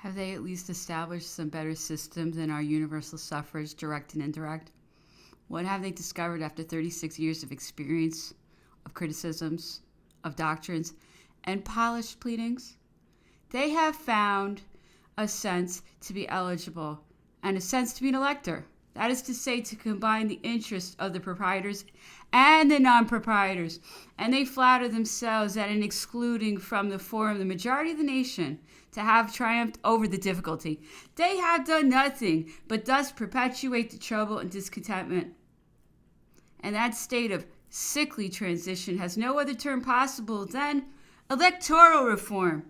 Have they at least established some better systems than our universal suffrage, direct and indirect? What have they discovered after 36 years of experience, of criticisms, of doctrines, and polished pleadings? They have found a sense to be eligible and a sense to be an elector. That is to say, to combine the interests of the proprietors and the non-proprietors. And they flatter themselves that in excluding from the forum the majority of the nation to have triumphed over the difficulty, they have done nothing but thus perpetuate the trouble and discontentment. And that state of sickly transition has no other term possible than electoral reform.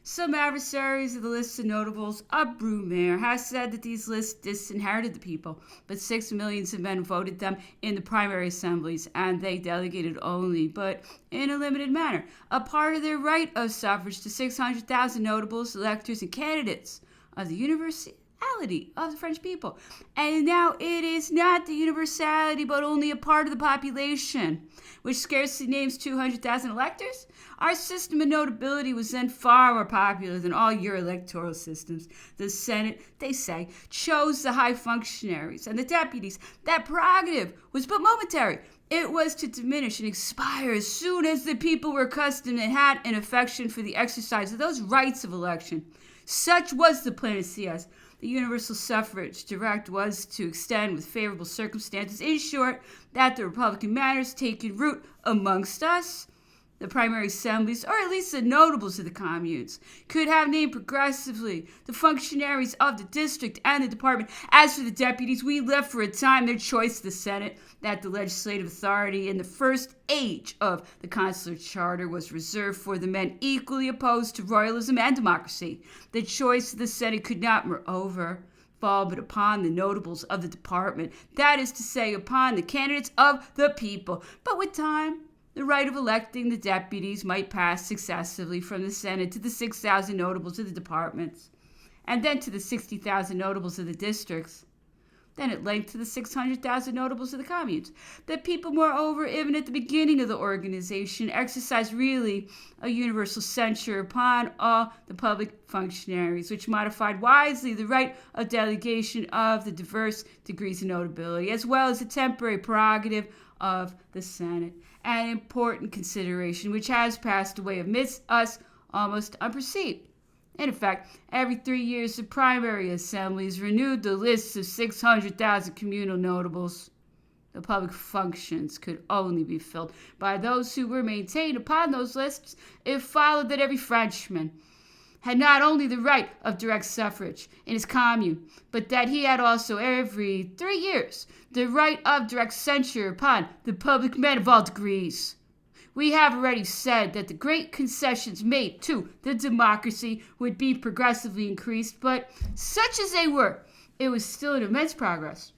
Some adversaries of the lists of notables, a Brumaire, has said that these lists disinherited the people, but 6 millions of men voted them in the primary assemblies, and they delegated only, but in a limited manner, a part of their right of suffrage to 600,000 notables, electors, and candidates of the universality of the French people. And now it is not the universality, but only a part of the population, which scarcely names 200,000 electors. Our system of notability was then far more popular than all your electoral systems. The Senate, they say, chose the high functionaries and the deputies. That prerogative was but momentary. It was to diminish and expire as soon as the people were accustomed and had an affection for the exercise of those rights of election. Such was the panacea. The universal suffrage direct was to extend with favorable circumstances. In short, that the Republican manners taking root amongst us, the primary assemblies, or at least the notables of the communes, could have named progressively the functionaries of the district and the department. As for the deputies, we left for a time their choice to the Senate, that the legislative authority in the first age of the consular charter was reserved for the men equally opposed to royalism and democracy. The choice of the Senate could not, moreover, fall but upon the notables of the department, that is to say, upon the candidates of the people. But with time, the right of electing the deputies might pass successively from the Senate to the 6,000 notables of the departments, and then to the 60,000 notables of the districts, then at length to the 600,000 notables of the communes. The people, moreover, even at the beginning of the organization, exercised really a universal censure upon all the public functionaries, which modified wisely the right of delegation of the diverse degrees of notability, as well as the temporary prerogative of the Senate. An important consideration which has passed away amidst us almost unperceived. In effect, every 3 years the primary assemblies renewed the lists of 600,000 communal notables. The public functions could only be filled by those who were maintained upon those lists. It followed that every Frenchman had not only the right of direct suffrage in his commune, but that he had also every 3 years the right of direct censure upon the public men of all degrees. We have already said that the great concessions made to the democracy would be progressively increased, but such as they were, it was still an immense progress.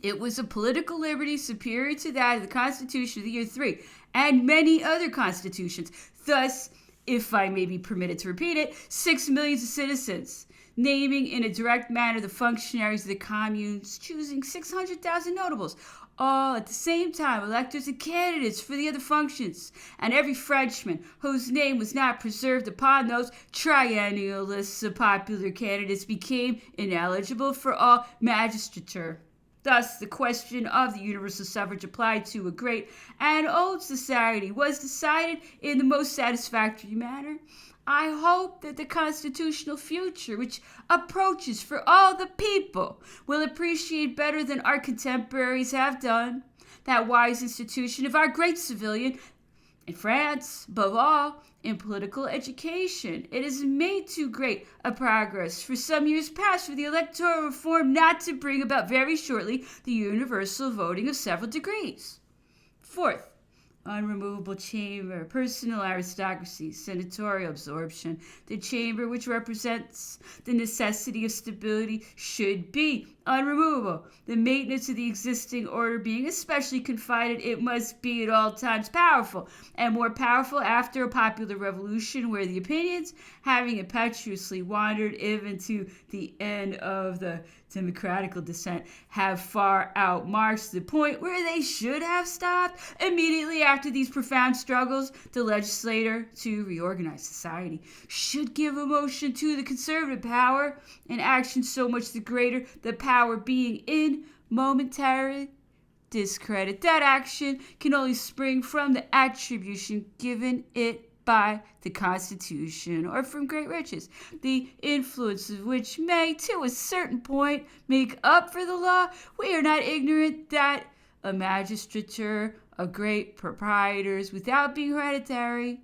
It was a political liberty superior to that of the Constitution of the year 3 and many other constitutions. Thus, if I may be permitted to repeat it, 6 millions of citizens, naming in a direct manner the functionaries of the communes, choosing 600,000 notables, all at the same time electors and candidates for the other functions, and every Frenchman whose name was not preserved upon those triennial lists of popular candidates became ineligible for all magistrature. Thus, the question of the universal suffrage applied to a great and old society was decided in the most satisfactory manner. I hope that the constitutional future, which approaches for all the people, will appreciate better than our contemporaries have done that wise institution of our great civilian, in France, above all, in political education. It has made too great a progress for some years past for the electoral reform not to bring about very shortly the universal voting of several degrees. Fourth, unremovable chamber, personal aristocracy, senatorial absorption. The chamber, which represents the necessity of stability, should be unremovable. The maintenance of the existing order being especially confided, it must be at all times powerful, and more powerful after a popular revolution, where the opinions, having impetuously wandered even to the end of the democratical descent, have far outmarched the point where they should have stopped. Immediately after after these profound struggles, the legislator, to reorganize society, should give a motion to the conservative power, an action so much the greater, the power being in momentary discredit. That action can only spring from the attribution given it by the Constitution, or from great riches, the influence of which may, to a certain point, make up for the law. We are not ignorant that a magistrature of great proprietors, without being hereditary,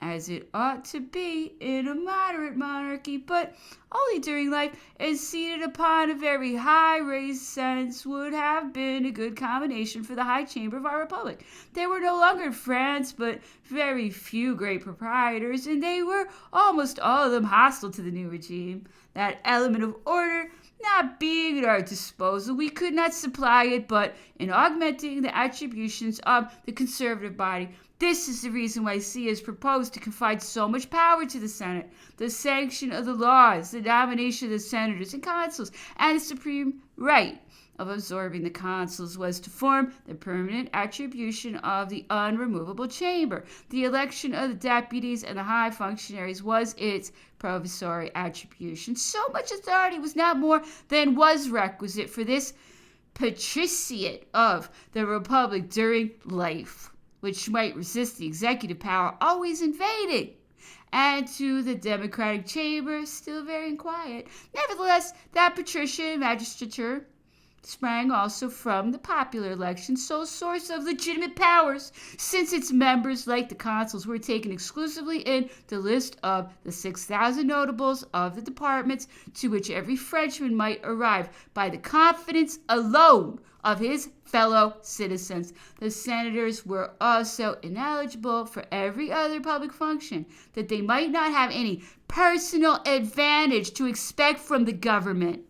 as it ought to be in a moderate monarchy, but only during life, and seated upon a very high raised sentence, would have been a good combination for the high chamber of our republic. There were no longer in France but very few great proprietors, and they were almost all of them hostile to the new regime. That element of order not being at our disposal, we could not supply it but in augmenting the attributions of the conservative body. This is the reason why C has proposed to confide so much power to the Senate, the sanction of the laws, the nomination of the senators and consuls, and the supreme right of absorbing the consuls was to form the permanent attribution of the unremovable chamber. The election of the deputies and the high functionaries was its provisory attribution. So much authority was not more than was requisite for this patriciate of the republic during life, which might resist the executive power always invading, and to the democratic chamber still very quiet. Nevertheless, that patrician magistrature sprang also from the popular election, sole source of legitimate powers, since its members, like the consuls, were taken exclusively in the list of the 6,000 notables of the departments, to which every Frenchman might arrive by the confidence alone of his fellow citizens. The senators were also ineligible for every other public function, that they might not have any personal advantage to expect from the government.